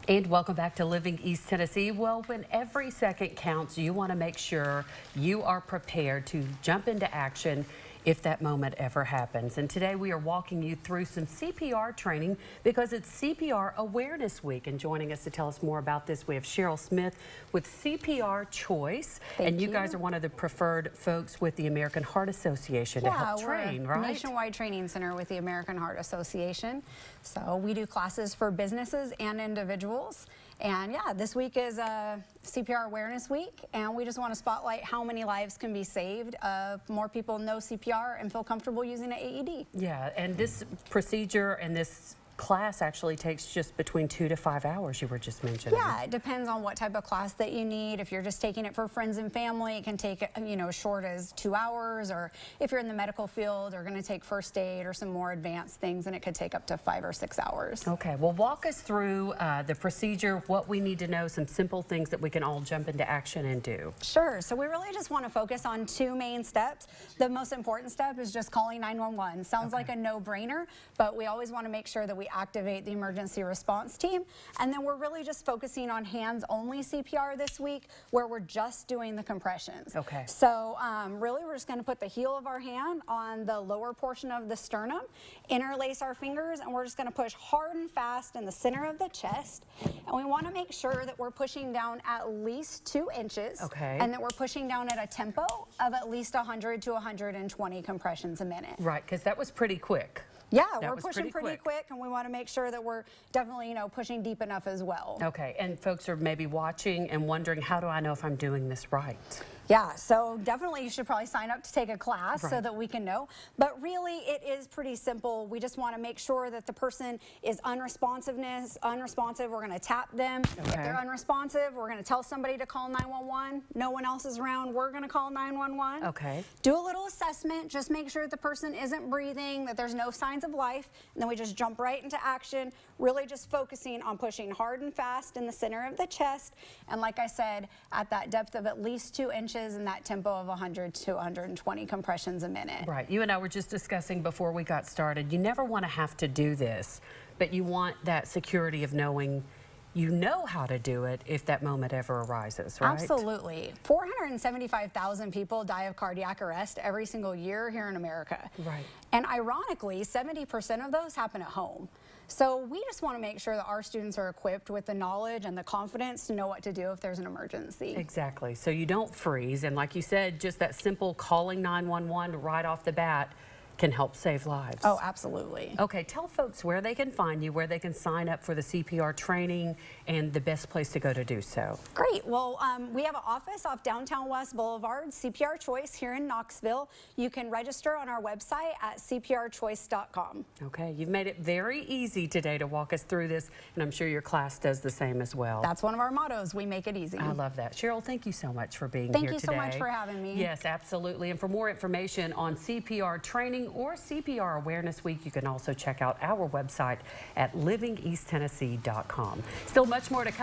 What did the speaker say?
And welcome back to Living East Tennessee. Well, when every second counts, you want to make sure you are prepared to jump into action if that moment ever happens. And today we are walking you through some CPR training because it's CPR Awareness Week. And joining us to tell us more about this, we have Cheryl Smith with CPR Choice. And you guys are one of the preferred folks with the American Heart Association to help train, right? Nationwide training center with the American Heart Association. So we do classes for businesses and individuals. And yeah, this week is CPR Awareness Week, and we just want to spotlight how many lives can be saved if more people know CPR and feel comfortable using an AED. Yeah, and this procedure and this class actually takes just between 2 to 5 hours, you were just mentioning. Yeah, it depends on what type of class that you need. If you're just taking it for friends and family, it can take, as short as 2 hours, or if you're in the medical field or going to take first aid or some more advanced things, and it could take up to 5 or 6 hours. Okay, well, walk us through the procedure, what we need to know, some simple things that we can all jump into action and do. Sure, so we really just want to focus on 2 main steps. The most important step is just calling 911. Sounds like a no-brainer, but we always want to make sure that we activate the emergency response team. And then we're really just focusing on hands-only CPR this week, where we're just doing the compressions. Okay. So really we're just going to put the heel of our hand on the lower portion of the sternum, interlace our fingers, and we're just going to push hard and fast in the center of the chest. And we want to make sure that we're pushing down at least 2 inches. Okay. And that we're pushing down at a tempo of at least 100 to 120 compressions a minute. Right, because that was pretty quick. Yeah, we're pushing pretty quick, and we want to make sure that we're definitely, pushing deep enough as well. Okay, and folks are maybe watching and wondering, how do I know if I'm doing this right? Yeah, so definitely you should probably sign up to take a class so that we can know. But really, it is pretty simple. We just want to make sure that the person is unresponsive, we're going to tap them. If they're unresponsive, we're going to tell somebody to call 911. No one else is around, we're going to call 911. Okay. Do a little assessment, just make sure that the person isn't breathing, that there's no signs of life, and then we just jump right into action, really just focusing on pushing hard and fast in the center of the chest. And like I said, at that depth of at least 2 inches, and that tempo of 100 to 120 compressions a minute. Right. You and I were just discussing before we got started, you never want to have to do this, but you want that security of knowing you know how to do it if that moment ever arises, right? Absolutely. 475,000 people die of cardiac arrest every single year here in America. Right. And ironically, 70% of those happen at home. So we just want to make sure that our students are equipped with the knowledge and the confidence to know what to do if there's an emergency. Exactly. So you don't freeze. And like you said, just that simple calling 911 right off the bat can help save lives. Oh, absolutely. Okay, tell folks where they can find you, where they can sign up for the CPR training, and the best place to go to do so. Great. Well, we have an office off Downtown West Boulevard, CPR Choice here in Knoxville. You can register on our website at cprchoice.com. Okay, you've made it very easy today to walk us through this, and I'm sure your class does the same as well. That's one of our mottos, we make it easy. I love that. Cheryl, thank you so much for being here today. Thank you so much for having me. Yes, absolutely. And for more information on CPR training or CPR Awareness Week, you can also check out our website at livingeasttennessee.com. Still much more to come.